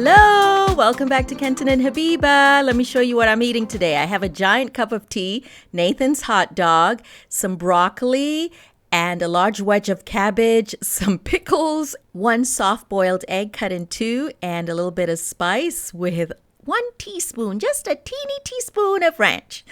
Hello, welcome back to Kenton and Habiba. Let me show you what I'm eating today. I have a giant cup of tea, Nathan's hot dog, some broccoli, and a large wedge of cabbage, some pickles, one soft-boiled egg cut in two, and a little bit of spice with 1 teaspoon, just a teeny teaspoon of ranch.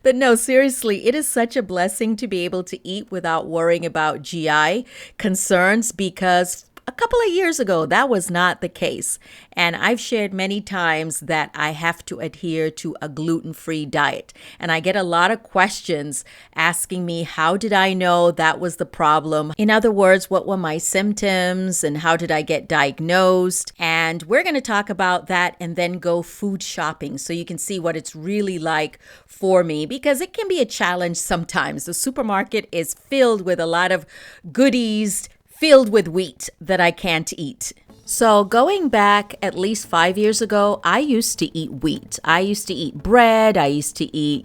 But no, seriously, it is such a blessing to be able to eat without worrying about GI concerns, because a couple of years ago, that was not the case. And I've shared many times that I have to adhere to a gluten-free diet. And I get a lot of questions asking me, how did I know that was the problem? In other words, what were my symptoms and how did I get diagnosed? And we're going to talk about that and then go food shopping so you can see what it's really like for me, because it can be a challenge sometimes. The supermarket is filled with a lot of goodies, filled with wheat that I can't eat. So going back at least 5 years ago, I used to eat wheat. I used to eat bread. I used to eat,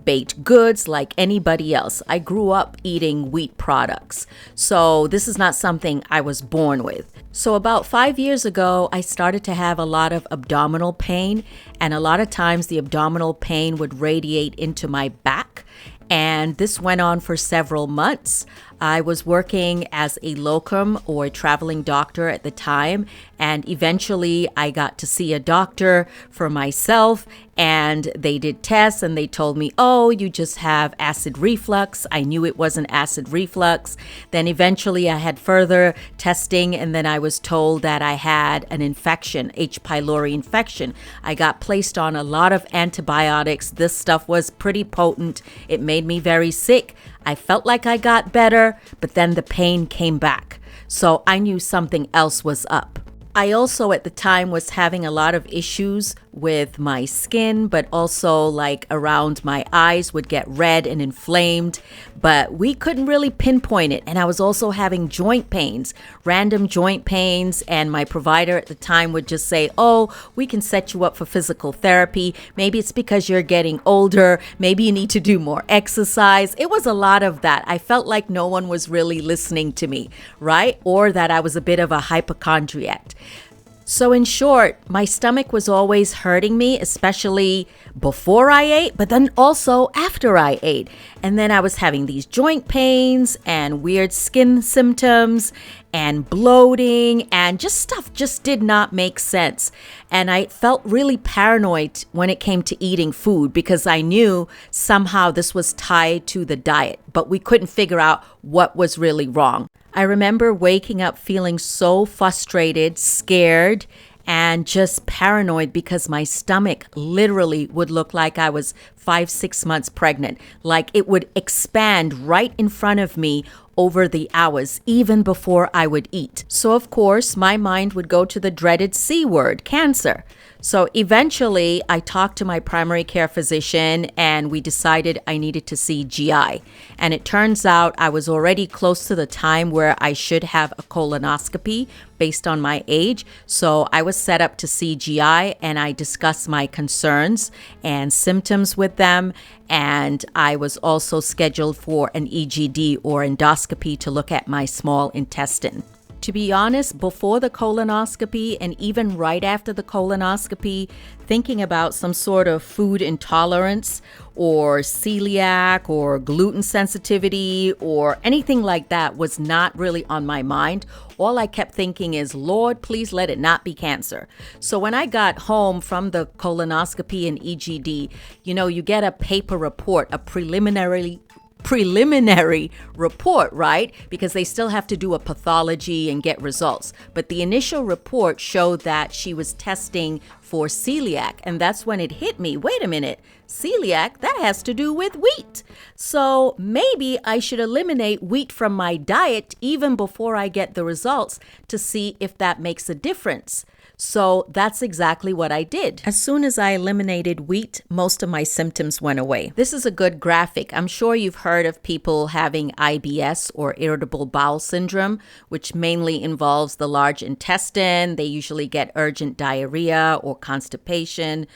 baked goods like anybody else. I grew up eating wheat products. So this is not something I was born with. So about 5 years ago, I started to have a lot of abdominal pain, and a lot of times the abdominal pain would radiate into my back. And this went on for several months. I was working as a locum or a traveling doctor at the time, and eventually I got to see a doctor for myself, and they did tests and they told me, oh, you just have acid reflux. I knew it wasn't acid reflux. Then eventually I had further testing, and then I was told that I had an infection, H. pylori infection. I got placed on a lot of antibiotics. This stuff was pretty potent. It made me very sick. I felt like I got better, but then the pain came back. So I knew something else was up. I also at the time was having a lot of issues with my skin, but also like around my eyes would get red and inflamed, but we couldn't really pinpoint it. And I was also having joint pains, random joint pains. And my provider at the time would just say, oh, we can set you up for physical therapy. Maybe it's because you're getting older. Maybe you need to do more exercise. It was a lot of that. I felt like no one was really listening to me, right? Or that I was a bit of a hypochondriac. So in short, my stomach was always hurting me, especially before I ate, but then also after I ate. And then I was having these joint pains and weird skin symptoms and bloating, and just stuff just did not make sense. And I felt really paranoid when it came to eating food, because I knew somehow this was tied to the diet, but we couldn't figure out what was really wrong. I remember waking up feeling so frustrated, scared, and just paranoid, because my stomach literally would look like I was 5-6 months pregnant. Like it would expand right in front of me over the hours, even before I would eat. So of course, my mind would go to the dreaded C word, cancer. So eventually I talked to my primary care physician, and we decided I needed to see GI. And it turns out I was already close to the time where I should have a colonoscopy based on my age. So I was set up to see GI, and I discussed my concerns and symptoms with them. And I was also scheduled for an EGD or endoscopy to look at my small intestine. To be honest, before the colonoscopy and even right after the colonoscopy, thinking about some sort of food intolerance or celiac or gluten sensitivity or anything like that was not really on my mind. All I kept thinking is, Lord, please let it not be cancer. So when I got home from the colonoscopy and EGD, you get a paper report, a preliminary report, right? Because they still have to do a pathology and get results. But the initial report showed that she was testing for celiac. And that's when it hit me. Wait a minute. Celiac, that has to do with wheat. So maybe I should eliminate wheat from my diet even before I get the results to see if that makes a difference. So that's exactly what I did. As soon as I eliminated wheat, most of my symptoms went away. This is a good graphic. I'm sure you've heard of people having IBS or irritable bowel syndrome, which mainly involves the large intestine. They usually get urgent diarrhea or constipation.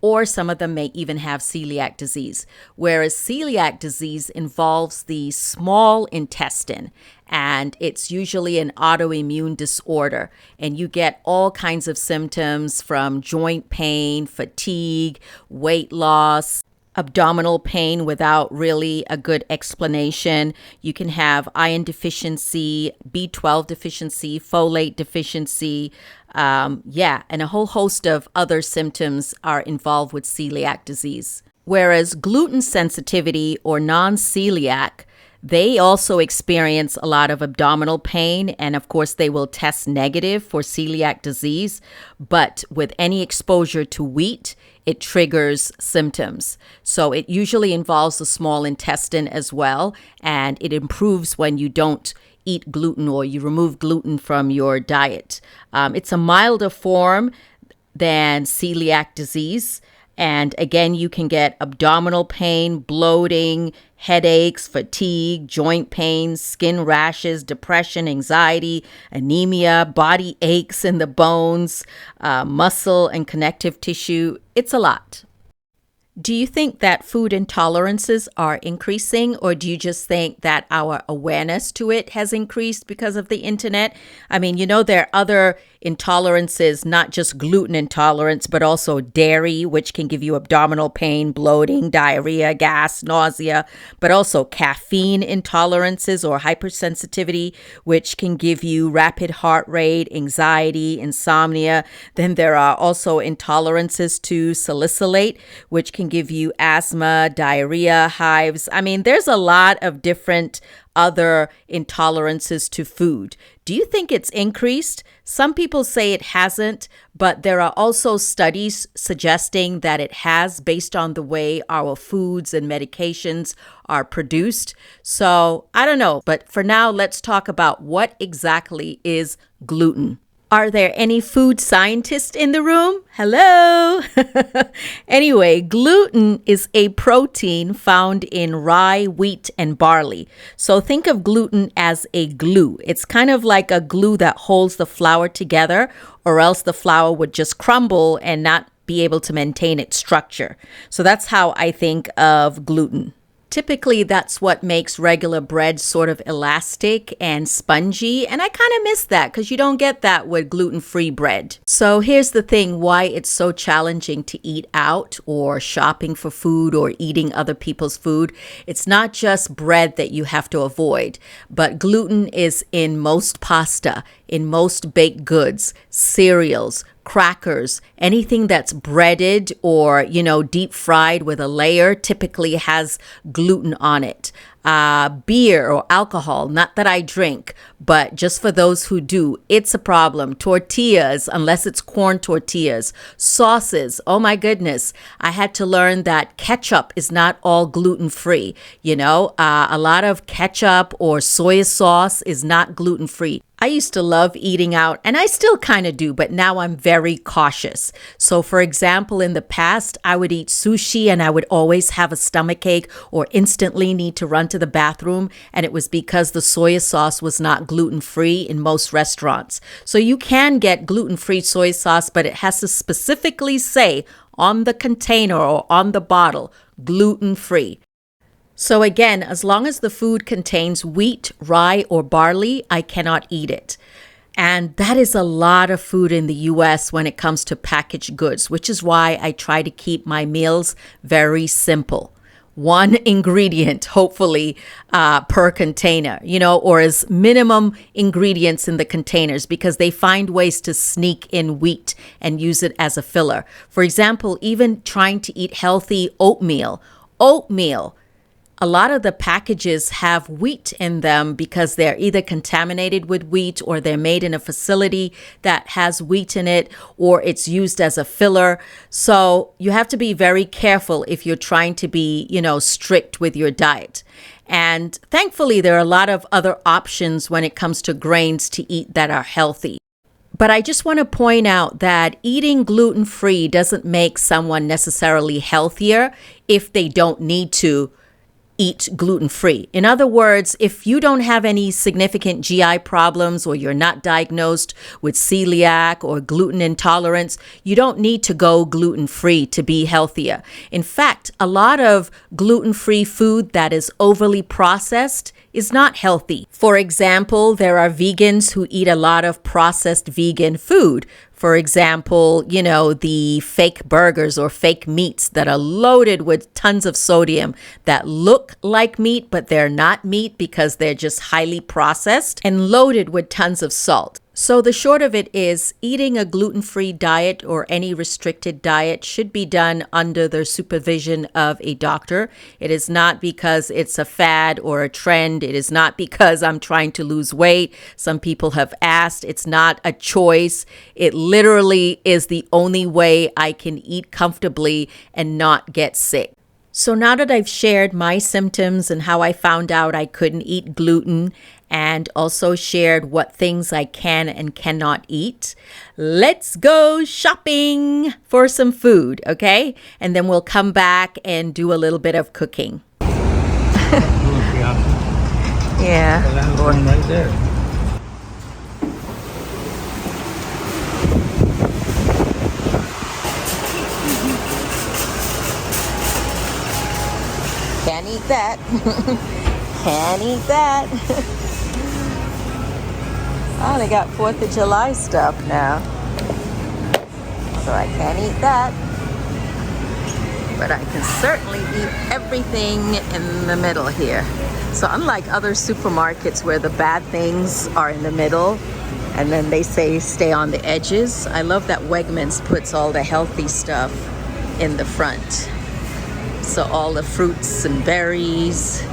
or some of them may even have celiac disease. Whereas celiac disease involves the small intestine, and it's usually an autoimmune disorder. And you get all kinds of symptoms from joint pain, fatigue, weight loss, abdominal pain without really a good explanation. You can have iron deficiency, B12 deficiency, folate deficiency, and a whole host of other symptoms are involved with celiac disease. Whereas gluten sensitivity or non-celiac, they also experience a lot of abdominal pain, and of course they will test negative for celiac disease, but with any exposure to wheat, it triggers symptoms. So it usually involves the small intestine as well, and it improves when you don't eat gluten or you remove gluten from your diet. It's a milder form than celiac disease. And again, you can get abdominal pain, bloating, headaches, fatigue, joint pains, skin rashes, depression, anxiety, anemia, body aches in the bones, muscle and connective tissue. It's a lot. Do you think that food intolerances are increasing, or do you just think that our awareness to it has increased because of the internet? I mean, there are other intolerances, not just gluten intolerance, but also dairy, which can give you abdominal pain, bloating, diarrhea, gas, nausea, but also caffeine intolerances or hypersensitivity, which can give you rapid heart rate, anxiety, insomnia. Then there are also intolerances to salicylate, which can give you asthma, diarrhea, hives. I mean, there's a lot of different other intolerances to food. Do you think it's increased? Some people say it hasn't, but there are also studies suggesting that it has based on the way our foods and medications are produced. So I don't know, but for now, let's talk about what exactly is gluten. Are there any food scientists in the room? Hello? Anyway, gluten is a protein found in rye, wheat, and barley. So think of gluten as a glue. It's kind of like a glue that holds the flour together, or else the flour would just crumble and not be able to maintain its structure. So that's how I think of gluten. Typically, that's what makes regular bread sort of elastic and spongy. And I kind of miss that because you don't get that with gluten-free bread. So here's the thing, why it's so challenging to eat out or shopping for food or eating other people's food. It's not just bread that you have to avoid, but gluten is in most pasta, in most baked goods, cereals, crackers, anything that's breaded or, deep fried with a layer typically has gluten on it. Beer or alcohol, not that I drink, but just for those who do, it's a problem. Tortillas, unless it's corn tortillas. Sauces, oh my goodness. I had to learn that ketchup is not all gluten-free. A lot of ketchup or soy sauce is not gluten-free. I used to love eating out, and I still kind of do, but now I'm very cautious. So for example, in the past, I would eat sushi and I would always have a stomachache or instantly need to run to the bathroom, and it was because the soy sauce was not gluten-free in most restaurants. So you can get gluten-free soy sauce, but it has to specifically say on the container or on the bottle, gluten-free. So again, as long as the food contains wheat, rye, or barley, I cannot eat it. And that is a lot of food in the US when it comes to packaged goods, which is why I try to keep my meals very simple. One ingredient, hopefully, per container, or as minimum ingredients in the containers, because they find ways to sneak in wheat and use it as a filler. For example, even trying to eat healthy oatmeal. A lot of the packages have wheat in them because they're either contaminated with wheat or they're made in a facility that has wheat in it, or it's used as a filler. So you have to be very careful if you're trying to be, strict with your diet. And thankfully, there are a lot of other options when it comes to grains to eat that are healthy. But I just want to point out that eating gluten-free doesn't make someone necessarily healthier if they don't need to eat gluten-free. In other words, if you don't have any significant GI problems or you're not diagnosed with celiac or gluten intolerance, you don't need to go gluten-free to be healthier. In fact, a lot of gluten-free food that is overly processed is not healthy. For example, there are vegans who eat a lot of processed vegan food. For example, the fake burgers or fake meats that are loaded with tons of sodium that look like meat, but they're not meat because they're just highly processed and loaded with tons of salt. So the short of it is, eating a gluten-free diet or any restricted diet should be done under the supervision of a doctor. It is not because it's a fad or a trend. It is not because I'm trying to lose weight. Some people have asked. It's not a choice. It literally is the only way I can eat comfortably and not get sick. So now that I've shared my symptoms and how I found out I couldn't eat gluten, and also shared what things I can and cannot eat, let's go shopping for some food, okay? And then we'll come back and do a little bit of cooking. Yeah. Right there. Can't eat that. Can't eat that. Oh, they got 4th of July stuff now. So I can't eat that. But I can certainly eat everything in the middle here. So unlike other supermarkets where the bad things are in the middle and then they say stay on the edges, I love that Wegmans puts all the healthy stuff in the front. So all the fruits and berries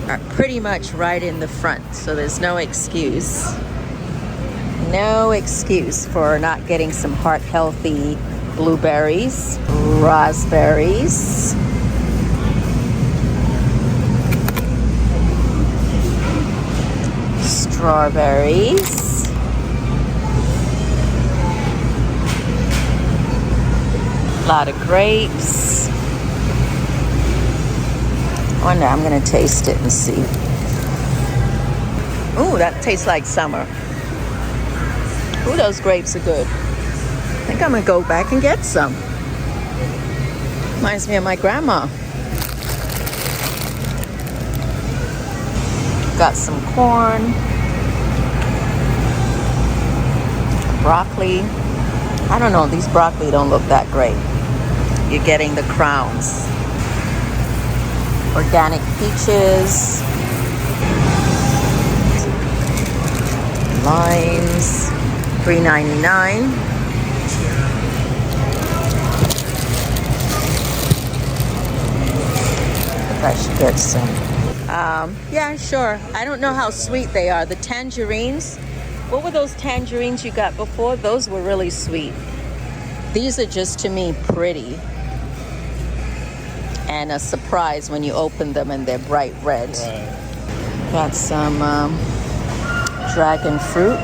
are pretty much right in the front. So there's no excuse. No excuse for not getting some heart-healthy blueberries, raspberries, strawberries, a lot of grapes. I wonder, I'm gonna taste it and see. Ooh, that tastes like summer. Ooh, those grapes are good. I think I'm gonna go back and get some. Reminds me of my grandma. Got some corn, broccoli. I don't know, these broccoli don't look that great. You're getting the crowns. Organic peaches, limes, $3.99. I should get some. Yeah, sure. I don't know how sweet they are. The tangerines. What were those tangerines you got before? Those were really sweet. These are just, to me, pretty. And a surprise when you open them and they're bright red. Right. Got some dragon fruit.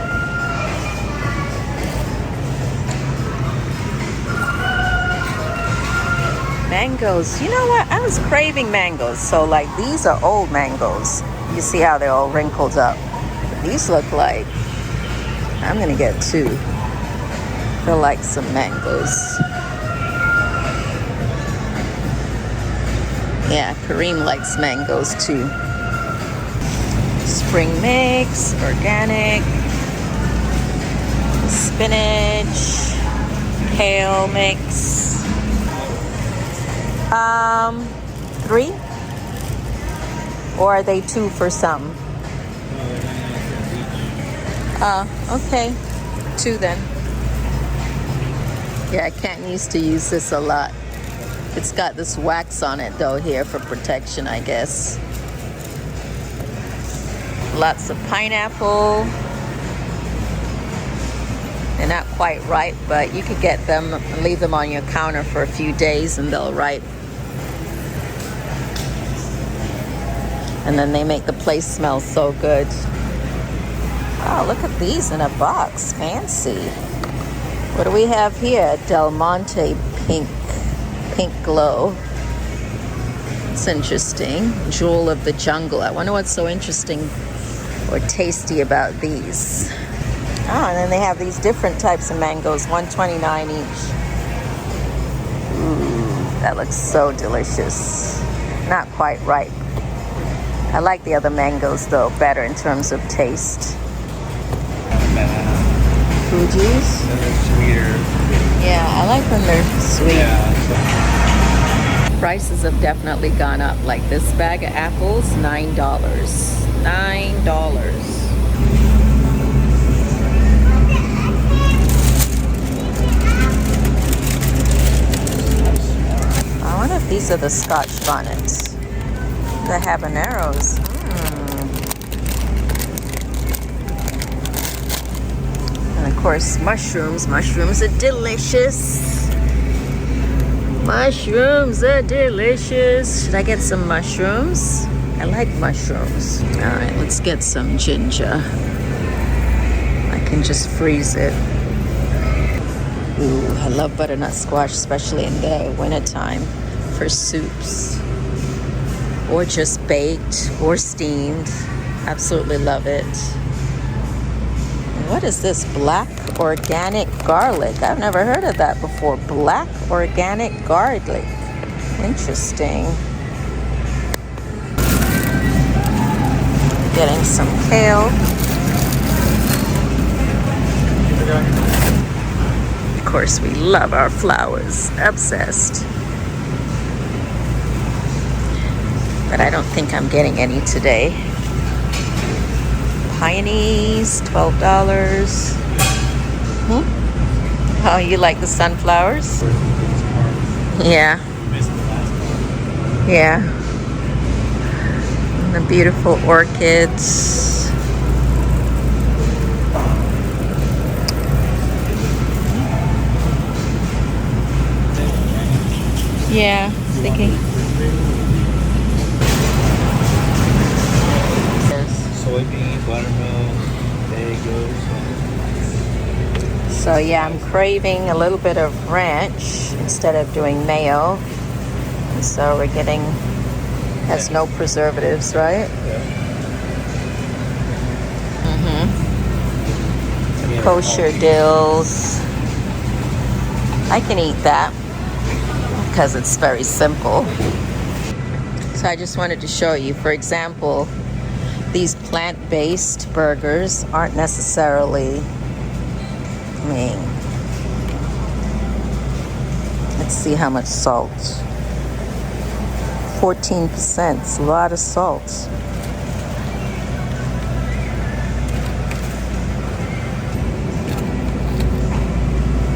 Mangoes. You know what? I was craving mangoes. So like these are old mangoes. You see how they're all wrinkled up. But these look like, I'm gonna get 2. Feel like some mangoes. Yeah, Kareem likes mangoes too. Spring mix, organic, spinach, kale mix. 3? Or are they 2 for some? Okay. 2 then. Yeah, I can't used to use this a lot. It's got this wax on it though here for protection, I guess. Lots of pineapple. They're not quite ripe, but you could get them and leave them on your counter for a few days and they'll ripe. And then they make the place smell so good. Oh, look at these in a box. Fancy. What do we have here? Del Monte pink glow. It's interesting. Jewel of the jungle. I wonder what's so interesting or tasty about these. Oh, and then they have these different types of mangoes, $1.29 each. Ooh, that looks so delicious. Not quite ripe. I like the other mangoes though better in terms of taste. Fuji's? They're sweeter. Yeah, I like when they're sweet. Yeah. Prices have definitely gone up. Like this bag of apples, $9. $9. I wonder if these are the Scotch bonnets. The habaneros. And of course, mushrooms. Mushrooms are delicious. Mushrooms are delicious. Should I get some mushrooms? I like mushrooms. All right, let's get some ginger. I can just freeze it. Ooh, I love butternut squash, especially in the wintertime for soups. Or just baked or steamed. Absolutely love it. What is this? Black organic garlic. I've never heard of that before. Black organic garlic. Interesting. Getting some kale. Of course, we love our flowers. Obsessed. But I don't think I'm getting any today. Peonies, $12. Oh, you like the sunflowers? Yeah. Yeah. And the beautiful orchids. Yeah, thinking. Soybean, buttermilk, bagels. So yeah, I'm craving a little bit of ranch instead of doing mayo. And so we're getting, has no preservatives, right? Yeah. Kosher dills. I can eat that because it's very simple. So I just wanted to show you, for example, these plant-based burgers aren't necessarily, let's see how much salt. 14%, it's a lot of salt.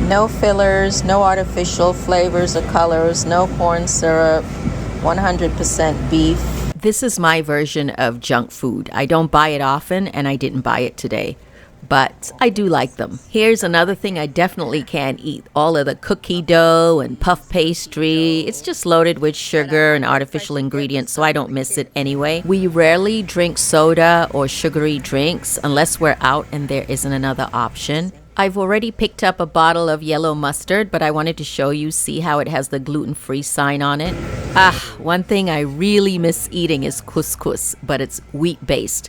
No fillers, no artificial flavors or colors, no corn syrup, 100% beef. This is my version of junk food. I don't buy it often, and I didn't buy it today. But I do like them. Here's another thing I definitely can't eat. All of the cookie dough and puff pastry. It's just loaded with sugar and artificial ingredients, so I don't miss it anyway. We rarely drink soda or sugary drinks unless we're out and there isn't another option. I've already picked up a bottle of yellow mustard, but I wanted to show you, see how it has the gluten-free sign on it. One thing I really miss eating is couscous, but it's wheat-based.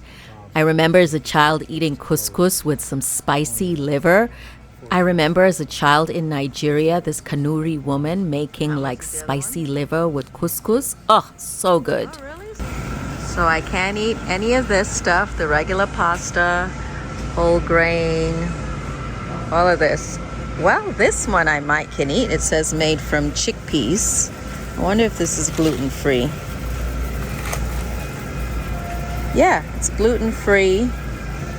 I remember as a child eating couscous with some spicy liver. I remember as a child in Nigeria, this Kanuri woman making like spicy liver with couscous. Oh, so good. Oh, really? So I can't eat any of this stuff, the regular pasta, whole grain, all of this. Well, this one I can eat. It says made from chickpeas. I wonder if this is gluten-free. Yeah, it's gluten-free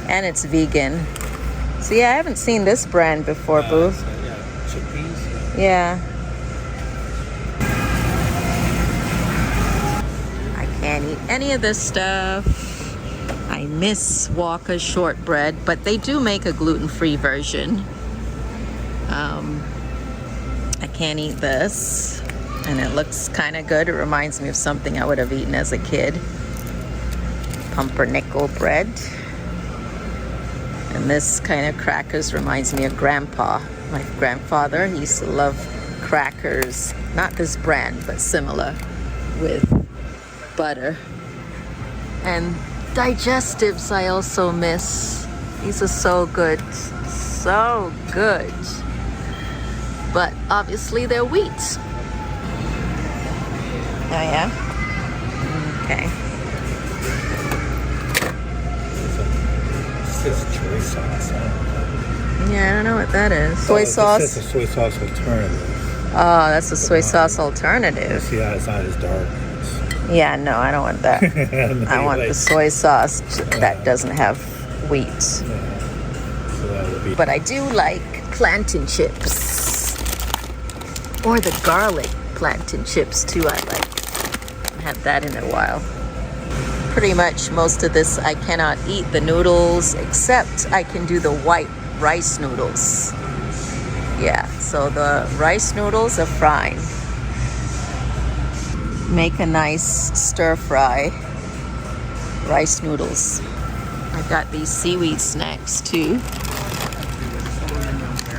and it's vegan. So yeah, I haven't seen this brand before, Boo. So, yeah, chickpeas. Yeah. I can't eat any of this stuff. I miss Walker's shortbread, but they do make a gluten-free version. I can't eat this, and it looks kind of good. It reminds me of something I would have eaten as a kid. Pumpernickel bread. And this kind of crackers reminds me of Grandpa. My grandfather, he used to love crackers, not this brand, but similar, with butter. And digestives I also miss. These are so good. So good. But obviously they're wheat. Oh yeah? Okay. This is soy sauce. Yeah, I don't know what that is. Soy sauce? This is a soy sauce alternative. Oh, that's a soy sauce alternative. See how it's not as dark. Yeah, no, I don't want that. I want the soy sauce that doesn't have wheat. Yeah. So that would be. But I do like plantain chips. Or the garlic plantain chips too, I like. I haven't had that in a while. Pretty much most of this I cannot eat the noodles, except I can do the white rice noodles. Yeah, so the rice noodles are fine. Make a nice stir fry rice noodles. I've got these seaweed snacks too,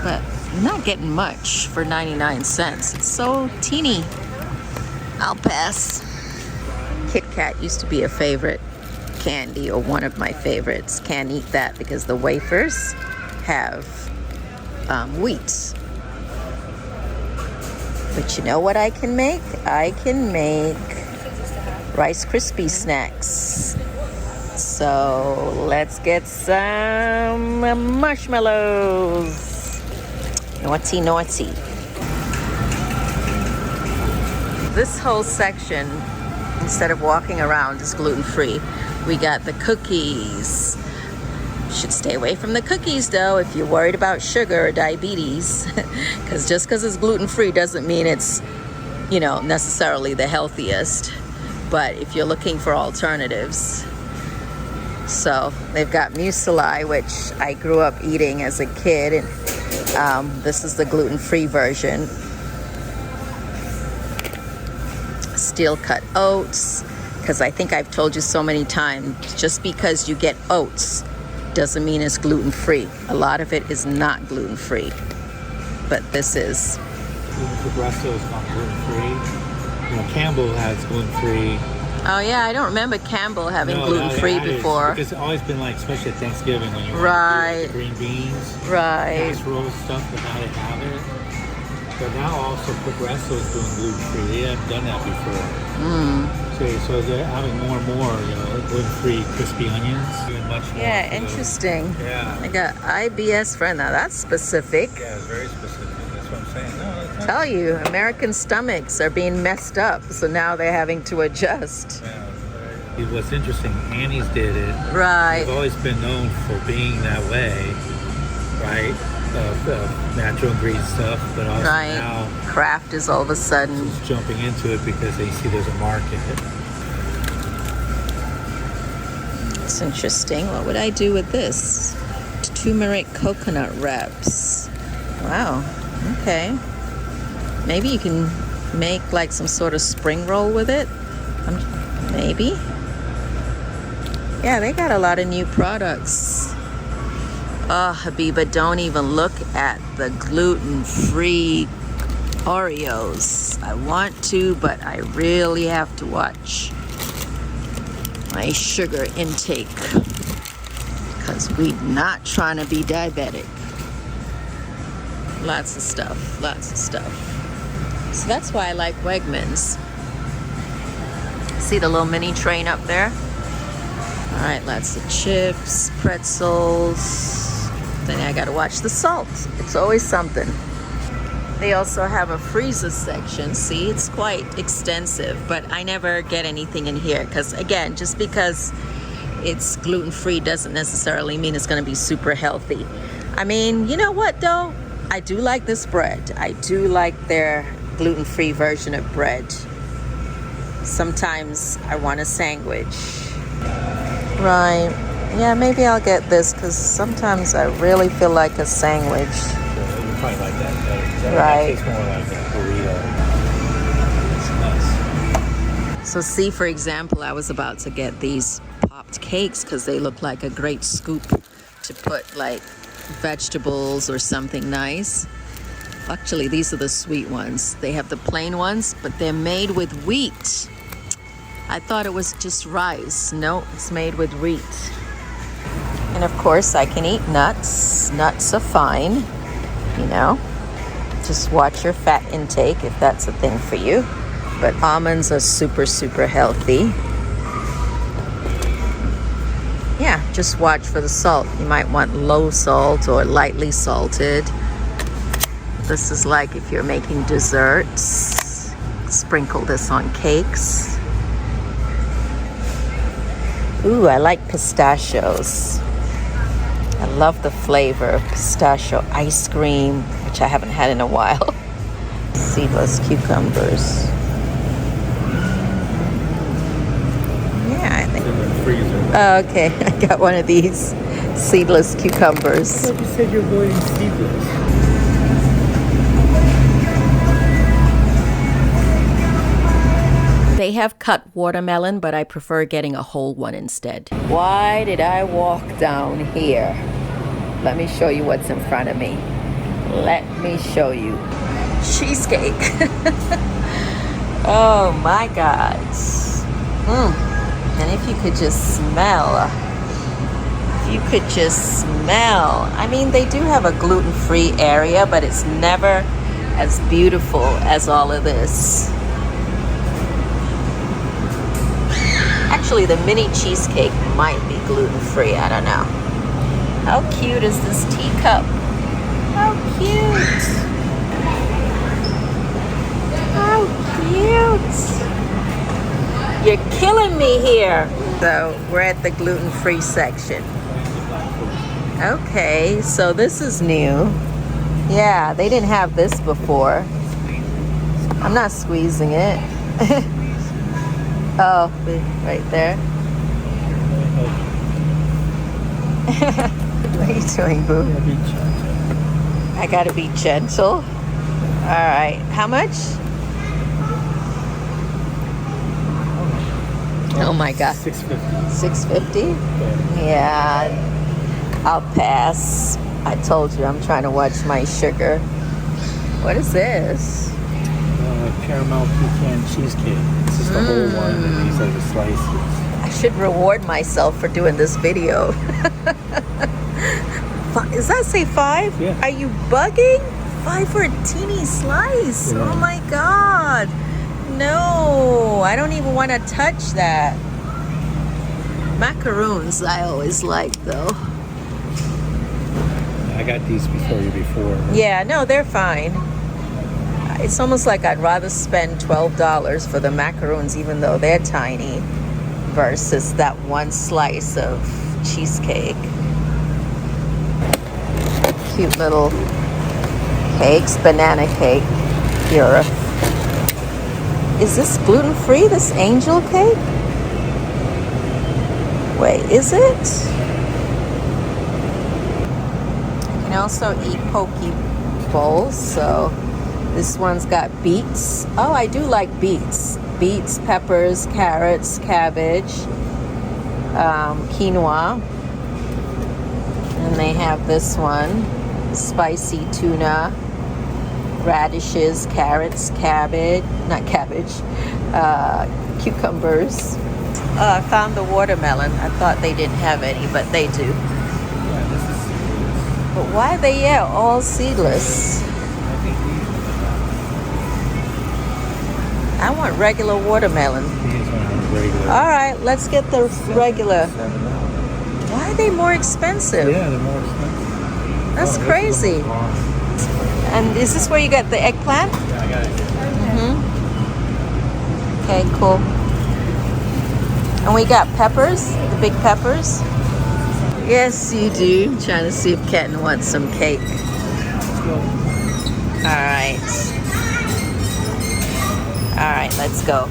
but I'm not getting much for 99 cents. It's so teeny. I'll pass. Kit Kat used to be a favorite candy, or one of my favorites. Can't eat that because the wafers have wheat. But you know what I can make? I can make Rice Krispie snacks. So let's get some marshmallows. Naughty, naughty. This whole section, instead of walking around, is gluten-free. We got the cookies. Should stay away from the cookies though if you're worried about sugar or diabetes, because just because it's gluten-free doesn't mean it's, you know, necessarily the healthiest. But if you're looking for alternatives, so they've got muesli, which I grew up eating as a kid, and this is the gluten-free version. Steel cut oats, because I think I've told you so many times, just because you get oats doesn't mean it's gluten-free. A lot of it is not gluten-free, but this is. Progresso is not gluten-free. You know, Campbell has gluten-free. Oh yeah, I don't remember Campbell having gluten-free before. Because it's always been like, especially at Thanksgiving when you want to do, like, the green beans, casserole stuff, but now they have it. But now also Progresso is doing gluten-free. They haven't done that before. So they're having more and more, you know, gluten-free crispy onions. Doing much more. Yeah, interesting. Yeah. I got IBS friend. Now that's specific. Yeah, it's very specific. That's what I'm saying. No, it's not. Tell you, American stomachs are being messed up, so now they're having to adjust. Yeah, what's interesting, Annie's did it. Right. They've always been known for being that way, right? Of natural ingredient stuff, but also now Kraft is all of a sudden just jumping into it because they see there's a market. It's interesting. What would I do with this? Turmeric coconut wraps. Wow. Okay. Maybe you can make like some sort of spring roll with it. Maybe. Yeah, they got a lot of new products. Oh, Habiba, don't even look at the gluten-free Oreos. I want to, but I really have to watch my sugar intake, because we're not trying to be diabetic. Lots of stuff. So that's why I like Wegmans. See the little mini train up there? All right, lots of chips, pretzels. Then I gotta watch the salt. It's always something. They also have a freezer section. See, it's quite extensive, but I never get anything in here because, again, just because it's gluten-free doesn't necessarily mean it's gonna be super healthy. I mean, you know what though? I do like this bread. I do like their gluten-free version of bread. Sometimes I want a sandwich. Right. Yeah, maybe I'll get this because sometimes I really feel like a sandwich. You probably like that better. Right. That tastes more like a burrito. It's nice. So see, for example, I was about to get these popped cakes because they look like a great scoop to put like vegetables or something nice. Actually, these are the sweet ones. They have the plain ones, but they're made with wheat. I thought it was just rice. No, it's made with wheat. And of course, I can eat nuts. Nuts are fine, you know. Just watch your fat intake if that's a thing for you. But almonds are super, super healthy. Yeah, just watch for the salt. You might want low salt or lightly salted. This is like if you're making desserts. Sprinkle this on cakes. Ooh, I like pistachios. I love the flavor of pistachio ice cream, which I haven't had in a while. Seedless cucumbers. Yeah, I think. In the freezer. Oh, okay. I got one of these seedless cucumbers. I thought you said you're avoiding seedless. They have cut watermelon, but I prefer getting a whole one instead. Why did I walk down here? Let me show you what's in front of me. Let me show you. Cheesecake. Oh my God. And if you could just smell. If you could just smell. I mean, they do have a gluten-free area, but it's never as beautiful as all of this. Actually, the mini cheesecake might be gluten-free. I don't know. How cute is this teacup? How cute! How cute! You're killing me here. So we're at the gluten-free section. Okay, so this is new. Yeah, they didn't have this before. I'm not squeezing it. Oh, right there. What are you doing, boo? I gotta be gentle. All right, how much? Oh my God. $6.50. $6.50? Yeah, I'll pass. I told you I'm trying to watch my sugar. What is this? Caramel pecan cheesecake. This is the whole one, and these are the slices. I should reward myself for doing this video. Does that say 5? Yeah. Are you bugging? 5 for a teeny slice. Yeah. Oh my God. No, I don't even want to touch that. Macaroons I always like though. I got these before. Yeah, no, they're fine. It's almost like I'd rather spend $12 for the macaroons, even though they're tiny, versus that one slice of cheesecake. Cute little cakes, banana cake. Here. Is this gluten-free, this angel cake? Wait, is it? You can also eat poke bowls, so this one's got beets. Oh, I do like beets. Beets, peppers, carrots, cabbage, quinoa. And they have this one, spicy tuna, radishes, carrots, cucumbers. I found the watermelon. I thought they didn't have any, but they do. Yeah, this is seedless. But why are they all seedless? I think I want regular watermelon. these are regular. All right, let's get the regular. $7. Why are they more expensive? Yeah, they're more expensive. That's this crazy. is long. And is this where you got the eggplant? Yeah, I got it. Okay, cool. And we got peppers, the big peppers. Yes, you do. I'm trying to see if Kenton wants some cake. Let's go. All right. All right, let's go.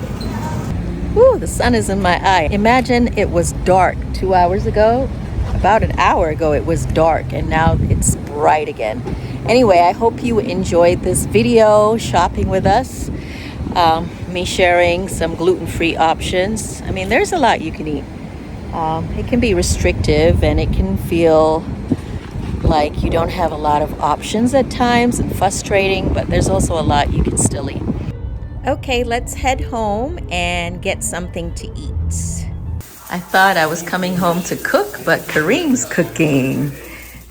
Woo, the sun is in my eye. Imagine it was dark 2 hours ago. About an hour ago, it was dark, and now it's bright again. Anyway, I hope you enjoyed this video, shopping with us. Me sharing some gluten-free options. I mean, there's a lot you can eat. It can be restrictive, and it can feel like you don't have a lot of options at times and frustrating, but there's also a lot you can still eat. Okay, let's head home and get something to eat. I thought I was coming home to cook, but Kareem's cooking.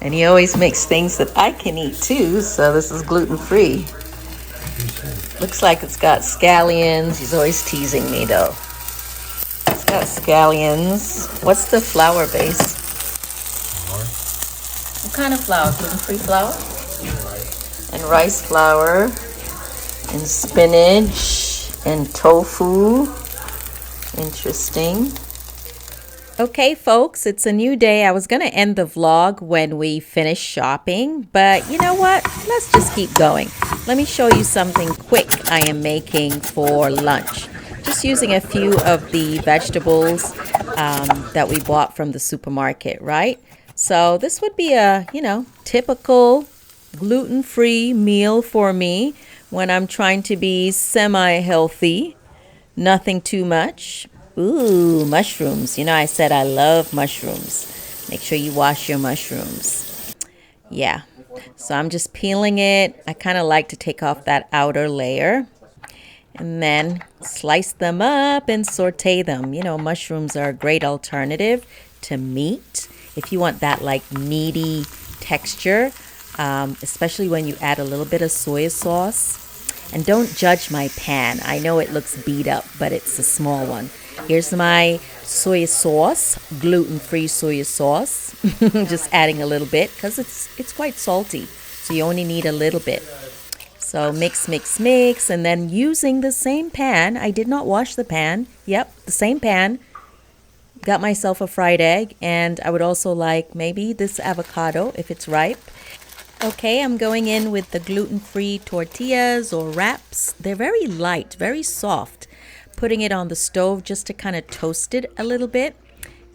And he always makes things that I can eat too, so this is gluten-free. Looks like it's got scallions. He's always teasing me though. It's got scallions. What's the flour base? What kind of flour? Gluten-free flour? And rice flour. And spinach. And tofu. Interesting. Okay, folks, it's a new day. I was going to end the vlog when we finish shopping, but you know what? Let's just keep going. Let me show you something quick I am making for lunch. Just using a few of the vegetables that we bought from the supermarket, right? So this would be a, typical gluten-free meal for me when I'm trying to be semi-healthy. Nothing too much. Ooh, mushrooms. I said I love mushrooms. Make sure you wash your mushrooms. Yeah. So I'm just peeling it. I kind of like to take off that outer layer and then slice them up and saute them. Mushrooms are a great alternative to meat if you want that like meaty texture, especially when you add a little bit of soy sauce. And don't judge my pan. I know it looks beat up, but it's a small one. Here's my soy sauce, gluten-free soy sauce. Just adding a little bit because it's quite salty. So you only need a little bit. So mix, mix, mix. And then using the same pan, I did not wash the pan. Yep, the same pan. Got myself a fried egg. And I would also like maybe this avocado if it's ripe. Okay, I'm going in with the gluten-free tortillas or wraps. They're very light, very soft. Putting it on the stove just to kind of toast it a little bit.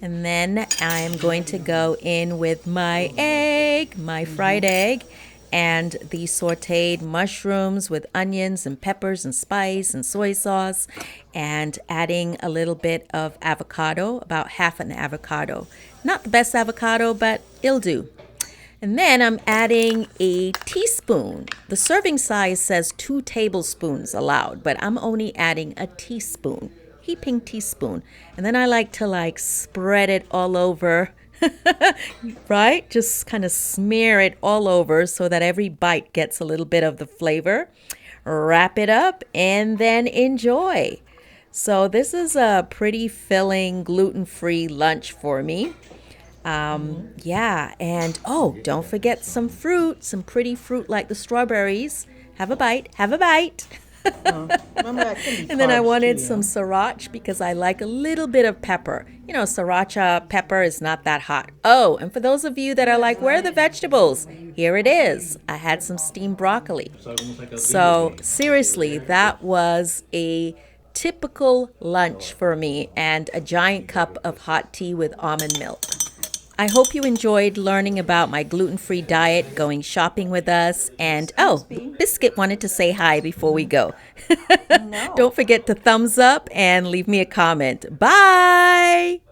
And then I'm going to go in with my egg, my fried egg, and the sauteed mushrooms with onions and peppers and spice and soy sauce, and adding a little bit of avocado, about half an avocado. Not the best avocado, but it'll do. And then I'm adding a teaspoon. The serving size says 2 tablespoons allowed, but I'm only adding a teaspoon, heaping teaspoon. And then I like to spread it all over, right? Just kind of smear it all over so that every bite gets a little bit of the flavor. Wrap it up and then enjoy. So this is a pretty filling gluten-free lunch for me. Yeah, and don't forget some fruit, some pretty fruit like the strawberries. Have a bite. And then I wanted some sriracha because I like a little bit of pepper. Sriracha pepper is not that hot. Oh, and for those of you that are like, where are the vegetables? Here it is. I had some steamed broccoli. So seriously, that was a typical lunch for me, and a giant cup of hot tea with almond milk. I hope you enjoyed learning about my gluten-free diet, going shopping with us, and Biscuit wanted to say hi before we go. Don't forget to thumbs up and leave me a comment. Bye!